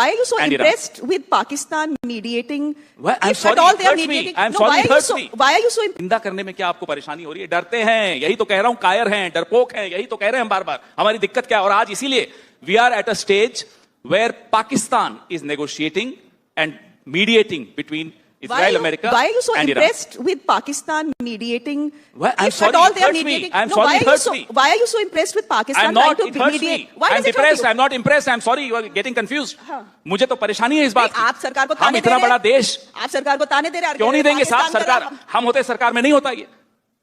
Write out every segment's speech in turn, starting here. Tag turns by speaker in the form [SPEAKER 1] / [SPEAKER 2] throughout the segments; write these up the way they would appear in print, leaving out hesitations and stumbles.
[SPEAKER 1] why are you so
[SPEAKER 2] and
[SPEAKER 1] impressed with Pakistan mediating?
[SPEAKER 2] Well, I'm
[SPEAKER 1] If
[SPEAKER 2] sorry,
[SPEAKER 1] at all
[SPEAKER 2] it
[SPEAKER 1] they are
[SPEAKER 2] hurts me.
[SPEAKER 1] mediating,
[SPEAKER 2] I'm
[SPEAKER 1] no,
[SPEAKER 2] sorry,
[SPEAKER 1] why
[SPEAKER 2] it
[SPEAKER 1] are you
[SPEAKER 2] hurts
[SPEAKER 1] so?
[SPEAKER 2] me.
[SPEAKER 1] Why are you so?
[SPEAKER 2] निंदा करने में क्या आपको परेशानी हो रही है? डरते हैं, यही तो कह रहा हूं, कायर हैं, डरपोक हैं, यही तो कह रहे हैं बार-बार. हमारी दिक्कत क्या है? और आज इसीलिए we are at a stage where Pakistan is negotiating and mediating between Israel, America,
[SPEAKER 1] why are you so
[SPEAKER 2] and
[SPEAKER 1] impressed
[SPEAKER 2] Iran.
[SPEAKER 1] with Pakistan mediating?
[SPEAKER 2] Well, I'm
[SPEAKER 1] if
[SPEAKER 2] sorry,
[SPEAKER 1] at all
[SPEAKER 2] it
[SPEAKER 1] they are
[SPEAKER 2] hurts me.
[SPEAKER 1] mediating,
[SPEAKER 2] I'm
[SPEAKER 1] no,
[SPEAKER 2] sorry,
[SPEAKER 1] why
[SPEAKER 2] it
[SPEAKER 1] are you
[SPEAKER 2] hurts
[SPEAKER 1] so?
[SPEAKER 2] me.
[SPEAKER 1] Why are you so impressed with Pakistan
[SPEAKER 2] I'm not,
[SPEAKER 1] trying
[SPEAKER 2] it
[SPEAKER 1] to
[SPEAKER 2] hurts
[SPEAKER 1] mediate?
[SPEAKER 2] me.
[SPEAKER 1] Why
[SPEAKER 2] I'm
[SPEAKER 1] does it hurt
[SPEAKER 2] depressed,
[SPEAKER 1] you?
[SPEAKER 2] I'm not impressed, I'm sorry, you are getting confused. मुझे तो परेशानी है इस बात
[SPEAKER 1] नहीं, आप सरकार को
[SPEAKER 2] की. हम
[SPEAKER 1] ताने दे
[SPEAKER 2] इतना
[SPEAKER 1] रहे
[SPEAKER 2] बड़ा
[SPEAKER 1] हैं।
[SPEAKER 2] देश
[SPEAKER 1] आप सरकार को ताने दे रहे हैं.
[SPEAKER 2] क्यों नहीं देंगे साहब? सरकार, हम होते सरकार में नहीं होता ये.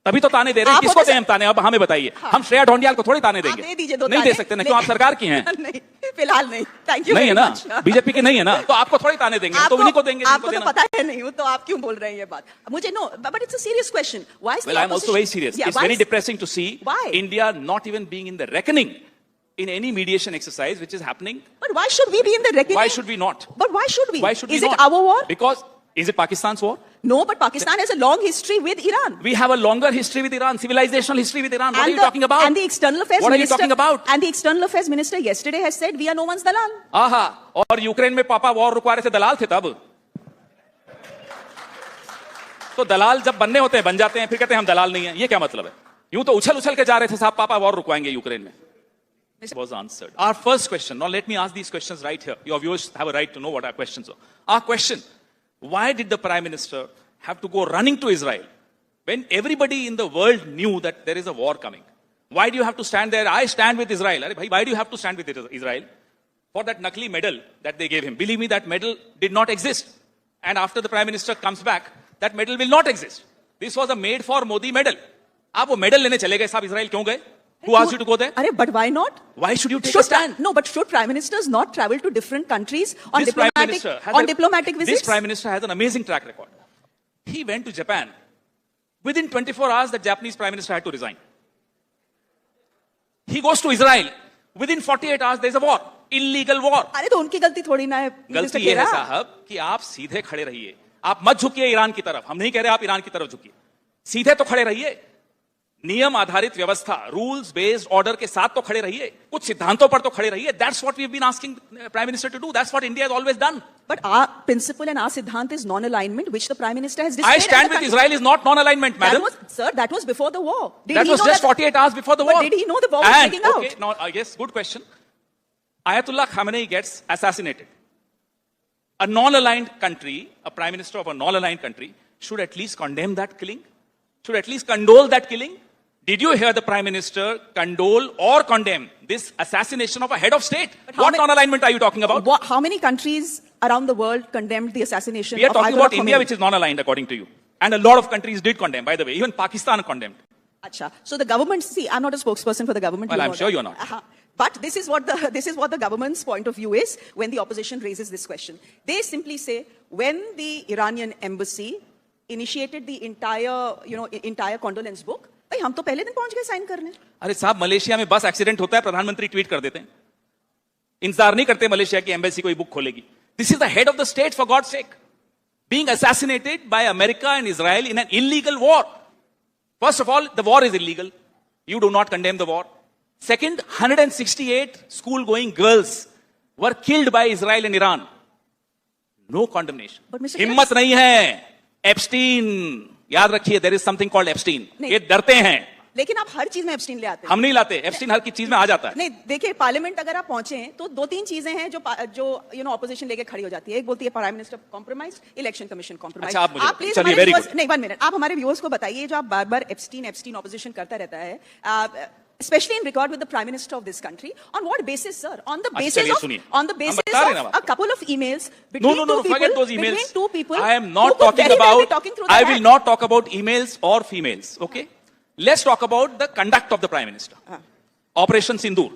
[SPEAKER 2] तभी तो ताने दे रहे हैं.
[SPEAKER 1] आप
[SPEAKER 2] किसको
[SPEAKER 1] होते
[SPEAKER 2] दें हम ताने? अब हमें बताइए. हम श्रेया ढोंडियाल को थोड़ी ताने देंगे?
[SPEAKER 1] दे दीजिए दो
[SPEAKER 2] नहीं दे सकते ना, क्यों? आप सरकार की हैं.
[SPEAKER 1] नहीं, फिलहाल नहीं. Thank you.
[SPEAKER 2] नहीं है ना, बीजेपी की नहीं है ना, तो आपको थोड़ी ताने देंगे, तो उन्हीं को देंगे.
[SPEAKER 1] आपको तो पता है नहीं हूं, तो आप क्यों बोल रहे हैं ये बात? मुझे no, but it's a serious question. Why is
[SPEAKER 2] Well, I'm also very serious. It's very depressing to see India not even being in the reckoning in any mediation exercise which is happening.
[SPEAKER 1] But why should we be in the reckoning?
[SPEAKER 2] Why should we not?
[SPEAKER 1] But why should we?
[SPEAKER 2] Why should we
[SPEAKER 1] is
[SPEAKER 2] not?
[SPEAKER 1] it our war?
[SPEAKER 2] Because, is it Pakistan's war?
[SPEAKER 1] No, but Pakistan has a long history with Iran.
[SPEAKER 2] We have a longer history with Iran, civilizational history with Iran. What are you talking about?
[SPEAKER 1] And the external affairs
[SPEAKER 2] What are you
[SPEAKER 1] minister,
[SPEAKER 2] talking about?
[SPEAKER 1] And the external affairs minister yesterday has said we are no one's dalal.
[SPEAKER 2] आहा, और Ukraine में पापा war रुकवा रहे थे, दलाल थे तब. तो दलाल जब बनने होते हैं बन जाते हैं, फिर कहते हैं हम दलाल नहीं हैं. ये क्या मतलब है? यूं तो उछल उछल के जा रहे थे साहब, पापा वॉर रुकवाएंगे यूक्रेन में. Was answered. Our first question. Now let me ask these questions right here. Your viewers have a right to know what our questions are. Our question: why did the Prime Minister have to go running to Israel when everybody in the world knew that there is a war coming? Why do you have to stand there? I stand with Israel. Why do you have to stand with Israel? For that Nakli medal that they gave him. Believe me, that medal did not exist. And after the Prime Minister comes back, that medal will not exist. This was a made for Modi medal. आप वो medal लेने चले गए साहब Israel क्यों गए? Who asked you to go there?
[SPEAKER 1] But why not?
[SPEAKER 2] Why should you take a stand?
[SPEAKER 1] No, but should prime ministers not travel to different countries on
[SPEAKER 2] This
[SPEAKER 1] diplomatic visits?
[SPEAKER 2] This Prime Minister has an amazing track record. He went to Japan. Within 24 hours, the Japanese Prime Minister had to resign. He goes to Israel. Within 48 hours, there's a war. Illegal war.
[SPEAKER 1] अरे तो उनकी गलती थोड़ी ना है.
[SPEAKER 2] गलती ये है साहब कि आप सीधे खड़े रहिए. आप मत झुकिए ईरान की तरफ. हम नहीं कह रहे आप ईरान की तरफ झुकिए. सीधे तो खड़े रहिए. नियम आधारित व्यवस्था, रूल्स बेस्ड ऑर्डर के साथ तो खड़े रहिए. कुछ सिद्धांतों पर तो खड़े रहिए. That's what we've been asking Prime Minister to do. That's what India has always done.
[SPEAKER 1] But our principle and our siddhant is non-alignment, which the Prime Minister has displayed.
[SPEAKER 2] I stand with Israel is not non-alignment, madam.
[SPEAKER 1] That was before the war.
[SPEAKER 2] That was just 48 hours before the war.
[SPEAKER 1] But did he know the war was breaking out?
[SPEAKER 2] Okay, now, yes, good question. Ayatollah Khamenei gets assassinated. A non-aligned country, a Prime Minister of a non-aligned country, should at least condemn that killing, should at least condole that killing. Did you hear the Prime Minister condole or condemn this assassination of a head of state? What non-alignment are you talking about?
[SPEAKER 1] How many countries around the world condemned the assassination of
[SPEAKER 2] We are talking
[SPEAKER 1] Ayatollah
[SPEAKER 2] about India,
[SPEAKER 1] Khomeini?
[SPEAKER 2] which is non-aligned according to you. And a lot of countries did condemn, by the way. Even Pakistan condemned.
[SPEAKER 1] Acha. So the government, see, I'm not a spokesperson for the government.
[SPEAKER 2] Well, I'm sure you're not.
[SPEAKER 1] But this is what the government's point of view is when the opposition raises this question. They simply say, when the Iranian embassy initiated the entire condolence book, भाई हम तो पहले दिन पहुंच गए sign करने.
[SPEAKER 2] अरे साहब, मलेशिया में बस एक्सीडेंट होता है, प्रधानमंत्री ट्वीट कर देते हैं. इंतजार नहीं करते मलेशिया की एम्बेसी कोई बुक खोलेगी. This is the head of the state, for God's sake, being assassinated by America and Israel in an illegal war. First of all, the war is illegal. You do not condemn the war. Second, 168 school-going girls were killed by Israel and Iran. No condemnation. हिम्मत नहीं है. Epstein, याद रखिए, there is something called Epstein. ये डरते हैं.
[SPEAKER 1] लेकिन आप हर चीज में एप्स्टीन ले आते हैं.
[SPEAKER 2] हम नहीं लाते. एप्स्टीन हर की चीज में आ जाता है.
[SPEAKER 1] नहीं, देखिए, पार्लियामेंट अगर आप पहुंचे हैं तो दो तीन चीजें हैं जो ऑपोजिशन लेके खड़ी हो जाती है. एक बोलती है prime minister compromise, election commission compromise.
[SPEAKER 2] अच्छा, आप प्लीज चलिए, वेरी गुड.
[SPEAKER 1] नहीं, 1 मिनट, आप हमारे व्यूअर्स को बताइए, जो आप बार-बार एप्स्टीन ऑपोजिशन करता रहता है, especially in regard with the Prime Minister of this country. On what basis, sir? On the basis of a couple of emails between two people.
[SPEAKER 2] Forget those emails.
[SPEAKER 1] Between two people.
[SPEAKER 2] I am not talking about. I will not talk about emails or females. Okay. Let's talk about the conduct of the Prime Minister. Operation Sindoor.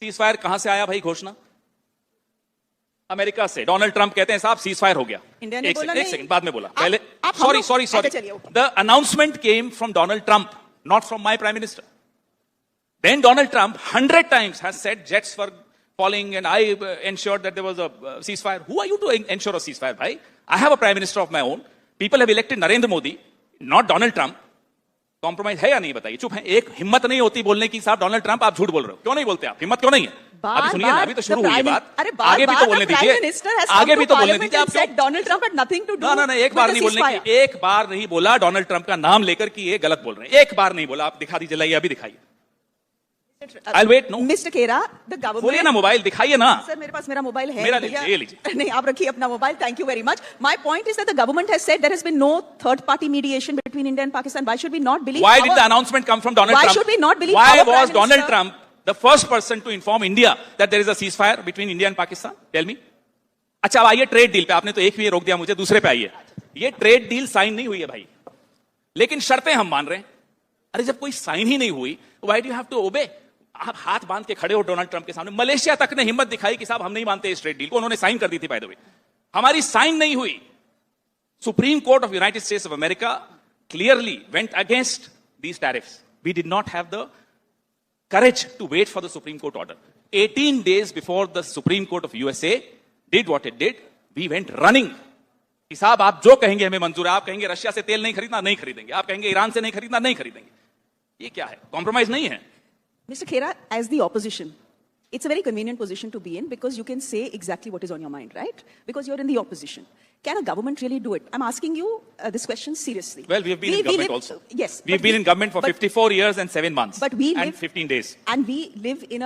[SPEAKER 2] Ceasefire कहां से आया भाई घोषणा? America से. Donald Trump कहते हैं साहब ceasefire हो गया. एक सेकंड, बाद में बोला. पहले sorry. The announcement came from Donald Trump, not from my Prime Minister. Then Donald Trump 100 times has said jets were falling and I ensured that there was a ceasefire. Who are you to ensure a ceasefire, bhai? I have a Prime Minister of my own. People have elected Narendra Modi, not Donald Trump. Compromise है या नहीं बताइए? चुप हैं. एक हिम्मत नहीं होती बोलने की, साहब डोनाल्ड ट्रंप आप झूठ बोल रहे हो. क्यों नहीं बोलते आप? हिम्मत क्यों नहीं है? अभी सुनिए ना, अभी तो शुरू हुई है बात।
[SPEAKER 1] अरे
[SPEAKER 2] आगे भी तो बोलने दीजिए, आगे भी तो बोलने दीजिए। आप क्यों
[SPEAKER 1] Donald Trump had nothing to do.
[SPEAKER 2] ना, एक बार नहीं बोलने की, एक बार नहीं बोला डोनाल्ड ट्रम्प का नाम लेकर कि ये गलत बोल रहे हैं, एक बार नहीं बोला। आप दिखा दीजिए, लाइए अभी दिखाइए। I'll wait, no.
[SPEAKER 1] Mr. Khera, the government.
[SPEAKER 2] बोलिए ना, मोबाइल दिखाइए ना।
[SPEAKER 1] सर मेरे पास मेरा मोबाइल है।
[SPEAKER 2] मेरा ले लीजिए।
[SPEAKER 1] नहीं, आप रखिए अपना mobile. Thank you very much. My point is that the government has said there has been no third-party mediation between India and Pakistan. Why should we not believe?
[SPEAKER 2] Why did the announcement come from Donald Trump?
[SPEAKER 1] Why should we not believe?
[SPEAKER 2] Why
[SPEAKER 1] our
[SPEAKER 2] was
[SPEAKER 1] Prime
[SPEAKER 2] Donald
[SPEAKER 1] Minister?
[SPEAKER 2] Trump the first person to inform India that there is a ceasefire between India and Pakistan? Tell me. अच्छा, अब आइए trade deal पे। आपने तो एक भी रोक दिया मुझे, दूसरे पे आइए। ये ट्रेड डील साइन नहीं हुई है भाई, लेकिन शर्तें हम मान रहे हैं। अरे जब कोई साइन ही नहीं हुई, why do you have to obey? आप हाथ बांध के खड़े हो डोनाल्ड ट्रंप के सामने। मलेशिया तक ने हिम्मत दिखाई कि साहब हम नहीं मानते इस ट्रेड डील को। उन्होंने साइन कर दी थी, बाय द वे। हमारी साइन नहीं हुई। Supreme Court of United States of America clearly went against these tariffs. We did not have the courage to wait for the Supreme Court order. 18 days before the Supreme Court of USA did what it did, we went running. कि साहब आप जो कहेंगे हमें मंजूर है। आप कहेंगे रशिया से तेल नहीं खरीदना, नहीं खरीदेंगे। आप कहेंगे ईरान से नहीं खरीदना, नहीं खरीदेंगे। ये क्या है? कॉम्प्रोमाइज नहीं है।
[SPEAKER 1] Mr. Khera, as the opposition, it's a very convenient position to be in because you can say exactly what is on your mind, right? Because you're in the opposition. Can a government really do it? I'm asking you this question seriously.
[SPEAKER 2] Well, we have been in government also.
[SPEAKER 1] Yes.
[SPEAKER 2] We've been in government for 54 years and 7 months.
[SPEAKER 1] But we
[SPEAKER 2] and
[SPEAKER 1] live,
[SPEAKER 2] 15 days.
[SPEAKER 1] And we live in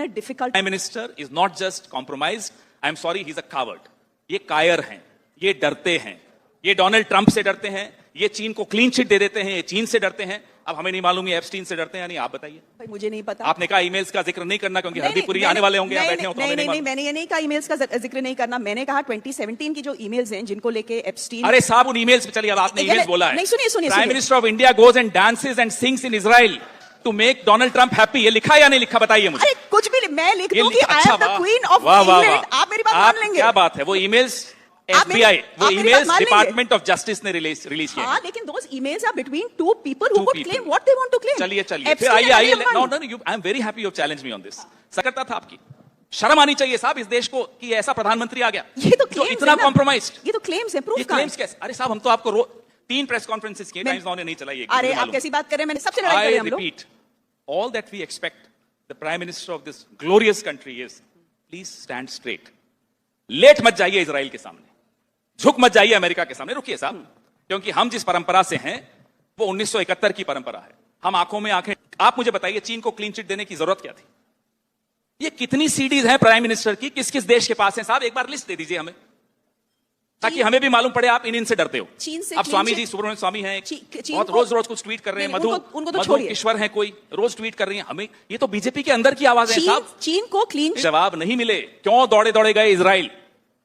[SPEAKER 1] a difficult...
[SPEAKER 2] Prime Minister is not just compromised. I'm sorry, he's a coward. ये कायर हैं, ये डरते हैं, ये Donald Trump से डरते हैं, ये चीन को क्लीन चिट दे देते हैं, ये चीन से डरते हैं। अब हमें नहीं मालूम ये एप्स्टीन से डरते हैं या नहीं, आप बताइए।
[SPEAKER 1] भाई मुझे नहीं पता।
[SPEAKER 2] आपने कहा ईमेल्स का जिक्र नहीं करना क्योंकि हरदीपुरी आने वाले होंगे, बैठे हो तो हमें नहीं मालूम।
[SPEAKER 1] मैंने ये नहीं कहा ईमेल्स का जिक्र नहीं करना। मैंने कहा 2017 की जो ईमेल्स हैं जिनको लेके एप्स्टीन।
[SPEAKER 2] अरे साहब उन ईमेल्स पे चलिए, अब आपने ईमेल्स बोला है।
[SPEAKER 1] नहीं, सुनिए।
[SPEAKER 2] Prime minister of India goes and dances and sings in Israel to make Donald Trump happy. ये लिखा या नहीं लिखा बताइए मुझे।
[SPEAKER 1] अरे कुछ भी मैं लिख दूं कि I am the queen of England, आप मेरी बात मान लेंगे।
[SPEAKER 2] क्या बात है? वो ईमेल्स FBI, वो ईमेल्स डिपार्टमेंट ऑफ जस्टिस ने रिलीज किए।
[SPEAKER 1] हाँ, लेकिन those emails are between two people who could claim what they want to claim.
[SPEAKER 2] चलिए फिर आइए। No, I am very happy you have challenged me on this. सकता था आपकी शर्म आनी चाहिए साहब इस देश को कि ऐसा प्रधानमंत्री आ गया।
[SPEAKER 1] ये तो
[SPEAKER 2] जो इतना कॉम्प्रोमाइज्ड।
[SPEAKER 1] ये तो क्लेम्स है, प्रूफ
[SPEAKER 2] क्लेम्स कैसे? अरे साहब हम तो आपको 3 प्रेस कॉन्फ्रेंसेस किए, टाइम्स नाउ ने नहीं चलाई।
[SPEAKER 1] अरे आप कैसी बात कर रहे हैं? मैंने सबसे लड़ाई करी हम लोग।
[SPEAKER 2] I repeat, all that we expect the prime minister of this glorious country is please stand straight. लेट मत जाइए इजराइल के सामने, झुक मत जाइए अमेरिका के सामने। रुकिए साहब, क्योंकि हम जिस परंपरा से हैं वो 1971 की परंपरा है। हम आंखों में आंखें। आप मुझे बताइए चीन को क्लीन चिट देने की जरूरत क्या थी? ये कितनी सीडीज हैं प्राइम मिनिस्टर की, किस किस देश के पास हैं साहब? एक बार लिस्ट दे दीजिए हमें, ताकि हमें भी मालूम पड़े आप इनसे डरते हो।
[SPEAKER 1] चीन से
[SPEAKER 2] अब स्वामी जी, सुब्रमण्यम स्वामी हैं, बहुत रोज कुछ ट्वीट कर रहे हैं। मधु किश्वर हैं, कोई रोज ट्वीट कर रही हैं। हमें ये तो बीजेपी के अंदर की आवाज है साहब।
[SPEAKER 1] चीन को क्लीन
[SPEAKER 2] जवाब नहीं मिले, क्यों दौड़े गए इजराइल?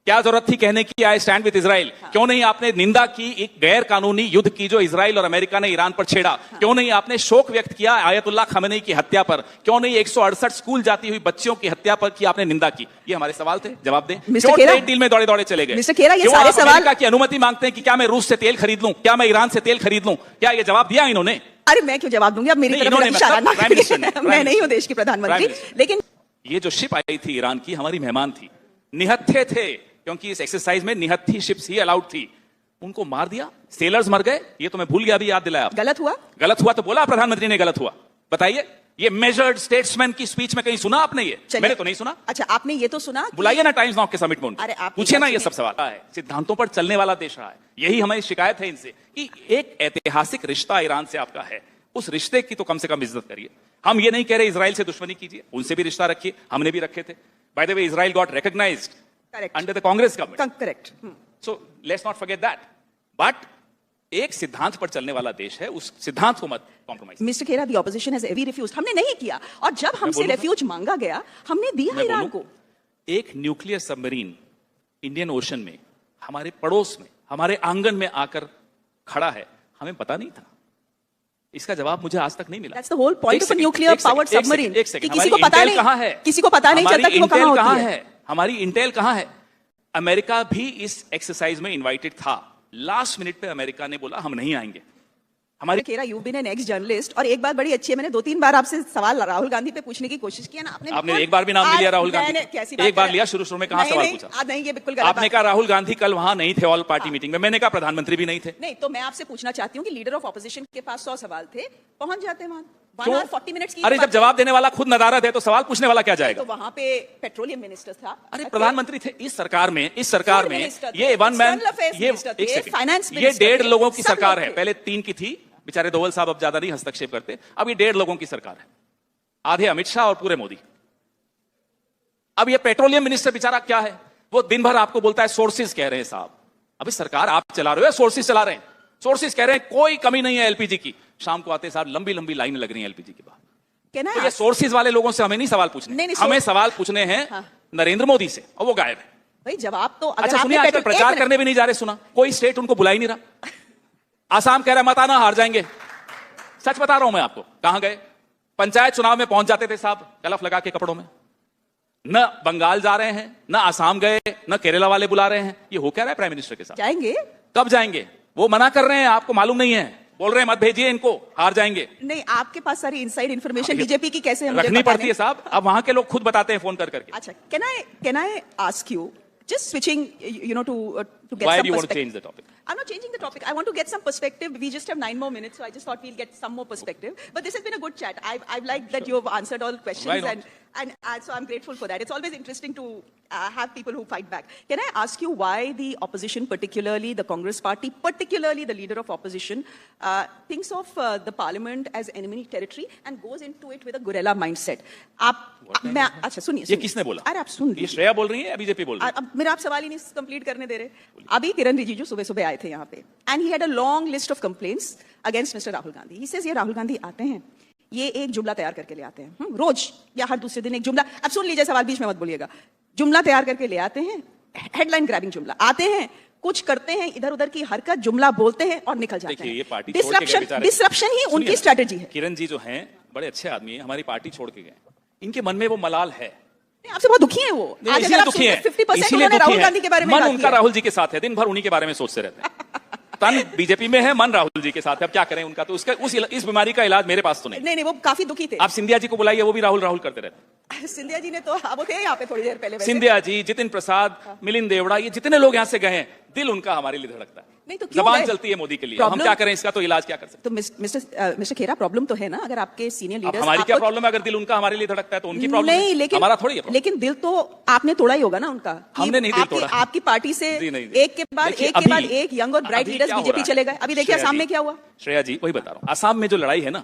[SPEAKER 2] क्या जरूरत थी कहने की आई स्टैंड विद इजराइल? क्यों नहीं आपने निंदा की एक गैर कानूनी युद्ध की जो इजराइल और अमेरिका ने ईरान पर छेड़ा? क्यों नहीं आपने शोक व्यक्त किया आयतुल्लाह खमेनी की हत्या पर? क्यों नहीं 168 स्कूल जाती हुई बच्चियों की हत्या पर की आपने निंदा की? ये हमारे सवाल थे, जवाब दें। क्यों ट्रेड डील में दौड़े चले गए?
[SPEAKER 1] मिस्टर खेरा, ये सारे सवाल
[SPEAKER 2] अमेरिका की अनुमति मांगते हैं कि क्या मैं रूस से तेल खरीद लूं, क्या मैं ईरान से तेल खरीद लूं? क्या ये जवाब दिया इन्होंने?
[SPEAKER 1] अरे मैं क्यों जवाब दूंगी? अब मेरी तरफ इशारा ना करिए। मैं नहीं हूं देश की प्रधानमंत्री। लेकिन
[SPEAKER 2] ये जो शिप आई थी ईरान की, हमारी मेहमान थी, निहत्थे थे, क्योंकि इस एक्सरसाइज में निहत्थी शिप्स ही अलाउड थी। उनको मार दिया, सेलर्स मर गए। ये तो मैं भूल गया, अभी याद दिलाया।
[SPEAKER 1] गलत हुआ
[SPEAKER 2] तो बोला प्रधानमंत्री ने गलत हुआ। बताइए, ये मेजर्ड स्टेट्समैन की स्पीच में कहीं सुना आपने? ये मैंने तो नहीं सुना।
[SPEAKER 1] अच्छा, आपने ये तो सुना?
[SPEAKER 2] बुलाइए ना टाइम्स नाउ के समिट में, पूछिए ना। ये सब सवाल है, सिद्धांतों पर चलने वाला देश रहा है। यही हमारी शिकायत है इनसे कि एक ऐतिहासिक रिश्ता ईरान से आपका है, उस रिश्ते की तो कम से कम इज्जत करिए। हम ये नहीं कह रहे इजराइल से दुश्मनी कीजिए, उनसे भी रिश्ता रखिए, हमने भी रखे थे। By the way, Israel got recognised under the Congress government.
[SPEAKER 1] Correct.
[SPEAKER 2] So let's not forget that. But एक सिद्धांत पर चलने वाला देश है, उस सिद्धांत को मत compromise.
[SPEAKER 1] Mister Khera, the opposition has every refused. हमने नहीं किया, और जब हमसे रेफ्यूज मांगा गया हमने दिया ईरान को।
[SPEAKER 2] एक न्यूक्लियर सबमरीन इंडियन ओशन में, हमारे पड़ोस में, हमारे आंगन में आकर खड़ा है, हमें पता नहीं था। इसका जवाब मुझे आज तक नहीं मिला।
[SPEAKER 1] That's the whole point of a nuclear powered submarine. किसी को पता नहीं
[SPEAKER 2] कहां है,
[SPEAKER 1] किसी को पता नहीं चलता कि वो कहां होती है।
[SPEAKER 2] हमारी इंटेल कहां है? अमेरिका भी इस एक्सरसाइज में इनवाइटेड था। लास्ट मिनट पे अमेरिका ने बोला हम नहीं आएंगे। हमारी
[SPEAKER 1] Khera, you been an ex journalist, और एक बात बड़ी अच्छी है, मैंने 2-3 बार आपसे सवाल राहुल गांधी पे पूछने की कोशिश किया ना।
[SPEAKER 2] आपने एक बार भी नाम नहीं लिया राहुल गांधी? एक बार लिया शुरू में, कहां सवाल पूछा?
[SPEAKER 1] नहीं, ये बिल्कुल गलत।
[SPEAKER 2] आपने कहा राहुल गांधी कल वहां नहीं थे ऑल पार्टी मीटिंग में। मैंने कहा प्रधानमंत्री भी नहीं थे।
[SPEAKER 1] नहीं, तो मैं आपसे पूछना चाहती हूँ कि लीडर ऑफ ऑपोजिशन के पास 100 सवाल थे, पहुंच जाते वहां। 1 hour 40 minutes की
[SPEAKER 2] अरे जब जवाब देने वाला खुद नदारद है तो सवाल पूछने वाला क्या जाएगा?
[SPEAKER 1] तो वहां पे पेट्रोलियम मिनिस्टर था।
[SPEAKER 2] अरे प्रधानमंत्री थे इस सरकार में ये वन मैन, ये एक सेकंड,
[SPEAKER 1] फाइनेंस
[SPEAKER 2] ये 1.5 लोगों की सरकार है। पहले 3 की थी, बेचारे दोवल साहब अब ज्यादा नहीं हस्तक्षेप करते। अब ये 1.5 लोगों की सरकार है, आधे अमित शाह और पूरे मोदी। अब ये पेट्रोलियम मिनिस्टर बेचारा क्या है, वो दिन भर आपको बोलता है सोर्सेज कह रहे हैं साहब। अभी सरकार आप चला रहे हो, सोर्सेज चला रहे हैं, सोर्सेज कह रहे हैं कोई कमी नहीं है एलपीजी की। शाम को आते साहब लंबी लंबी लाइन लग रही है एलपीजी के बाद। तो ये सोर्सेज वाले लोगों से हमें नहीं सवाल पूछने, हमें सवाल पूछने हैं नरेंद्र मोदी से, और वो गायब है।
[SPEAKER 1] भाई जवाब तो
[SPEAKER 2] अच्छा सुनिए, आजकल प्रचार करने भी नहीं जा रहे, सुना कोई स्टेट उनको बुला ही नहीं रहा। आसाम कह रहा है मत आना, हार जाएंगे। सच बता रहा हूं मैं आपको। कहां गए? पंचायत चुनाव में पहुंच जाते थे साहब कलफ लगा के कपड़ों में। न बंगाल जा रहे हैं, न आसाम गए, न केरला वाले बुला रहे हैं। ये हो क्या रहा है प्राइम मिनिस्टर के साथ?
[SPEAKER 1] जाएंगे।
[SPEAKER 2] कब जाएंगे? वो मना कर रहे हैं, आपको मालूम नहीं है, बोल रहे हैं मत भेजिए इनको, हार जाएंगे।
[SPEAKER 1] नहीं, आपके पास सारी इनसाइड इन्फॉर्मेशन बीजेपी की कैसे
[SPEAKER 2] रखनी पड़ती है साहब। अब वहां के लोग खुद बताते हैं फोन कर करके।
[SPEAKER 1] अच्छा, can I ask you, just switching, to get
[SPEAKER 2] Why
[SPEAKER 1] some
[SPEAKER 2] do you want to
[SPEAKER 1] perspective.
[SPEAKER 2] change the topic?
[SPEAKER 1] I'm not changing the topic. I want to get some perspective. We just have 9 more minutes, so I just thought we'll get some more perspective. But this has been a good chat. I've liked that you've answered all questions,
[SPEAKER 2] Why not?
[SPEAKER 1] and so I'm grateful for that. It's always interesting to have people who fight back. Can I ask you why the opposition, particularly the Congress party, particularly the leader of opposition, thinks of the parliament as enemy territory and goes into it with a guerrilla mindset? अच्छा सुनिए,
[SPEAKER 2] ये किसने बोला?
[SPEAKER 1] अरे आप सुन,
[SPEAKER 2] ये श्रेया बोल रही है या बीजेपी बोल रही है?
[SPEAKER 1] अब मेरा आप सवाल ही नहीं कंप्लीट करने दे रहे। अभी किरण रिजिजू सुबह सुबह आए थे यहाँ पे, and he had a long list of complaints against mister Rahul Gandhi. He says ये राहुल गांधी आते हैं, ये एक जुमला तैयार करके ले आते हैं, रोज या हर दूसरे दिन एक जुमला। अब सुन लीजिए, सवाल बीच में मत बोलिएगा। जुमला तैयार करके ले आते हैं, हेडलाइन ग्रैबिंग जुमला, आते हैं, कुछ करते हैं, इधर उधर की हरकत, जुमला बोलते हैं और निकल जाते हैं।
[SPEAKER 2] ये पार्टी
[SPEAKER 1] डिसरप्शन ही उनकी स्ट्रेटेजी है।
[SPEAKER 2] किरण जी जो हैं बड़े अच्छे आदमी हैं, हमारी पार्टी छोड़ के गए, इनके मन में वो मलाल है।
[SPEAKER 1] आपसे बहुत दुखी है वो। आज अगर आप 50% उन्होंने राहुल गांधी के बारे में
[SPEAKER 2] मन उनका राहुल जी के साथ है, दिन भर उन्हीं के बारे में सोचते रहते हैं। तन बीजेपी में है, मन राहुल जी के साथ है। अब क्या करें उनका, तो उसका इस बीमारी का इलाज मेरे पास तो नहीं।
[SPEAKER 1] नहीं, वो काफी दुखी थे।
[SPEAKER 2] आप सिंधिया जी को बुलाइए, वो भी राहुल राहुल करते रहते।
[SPEAKER 1] सिंधिया जी ने तो वो थे यहाँ पे थोड़ी देर पहले।
[SPEAKER 2] सिंधिया जी, जितिन प्रसाद, मिलिंद देवड़ा, ये जितने लोग यहाँ से गए हैं, दिल उनका हमारे लिए धड़कता है।
[SPEAKER 1] नहीं तो
[SPEAKER 2] जबान चलती है मोदी के लिए। हम क्या करें इसका, तो इलाज क्या कर सकते?
[SPEAKER 1] तो मिस्टर खेरा, प्रॉब्लम तो है ना, अगर आपके सीनियर लीडर्स।
[SPEAKER 2] हमारी क्या प्रॉब्लम है? अगर दिल उनका हमारे लिए धड़कता है तो उनकी प्रॉब्लम
[SPEAKER 1] नहीं, लेकिन
[SPEAKER 2] हमारा थोड़ी है।
[SPEAKER 1] लेकिन दिल तो आपने तोड़ा ही होगा ना उनका।
[SPEAKER 2] हमने नहीं दिल तोड़ा।
[SPEAKER 1] आपकी पार्टी से एक के बाद एक यंग और ब्राइट लीडर्स बीजेपी चले गए। अभी देखिए असम में क्या हुआ।
[SPEAKER 2] श्रेया जी, वही बता रहा हूं, असम में जो लड़ाई है ना,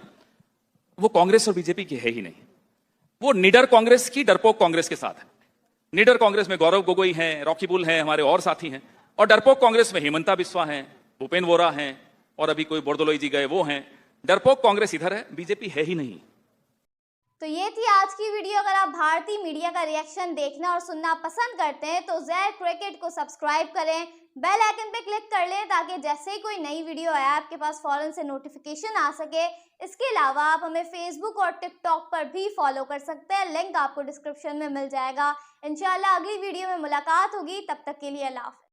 [SPEAKER 2] वो कांग्रेस और बीजेपी की है ही नहीं। वो निडर कांग्रेस की डरपोक कांग्रेस के साथ है। निडर कांग्रेस में गौरव गोगोई हैं, रॉकी बुल हैं, हमारे और साथी हैं, और डरपोक कांग्रेस में हेमंता बिस्वा हैं, भूपेन बोरा हैं, और अभी कोई बोरदोलोई जी गए वो हैं। डरपोक कांग्रेस इधर है, बीजेपी है ही नहीं।
[SPEAKER 3] तो ये थी आज की वीडियो। अगर आप भारतीय मीडिया का रिएक्शन देखना और सुनना पसंद करते हैं तो ज़ेड क्रिकेट को सब्सक्राइब करें, बेल आइकन पे क्लिक कर लें ताकि जैसे ही कोई नई वीडियो आए आपके पास फौरन से नोटिफिकेशन आ सके। इसके अलावा आप हमें फेसबुक और टिकटॉक पर भी फॉलो कर सकते हैं, लिंक आपको डिस्क्रिप्शन में मिल जाएगा। इंशाल्लाह अगली वीडियो में मुलाकात होगी, तब तक के लिए अल्लाह हाफ़िज़।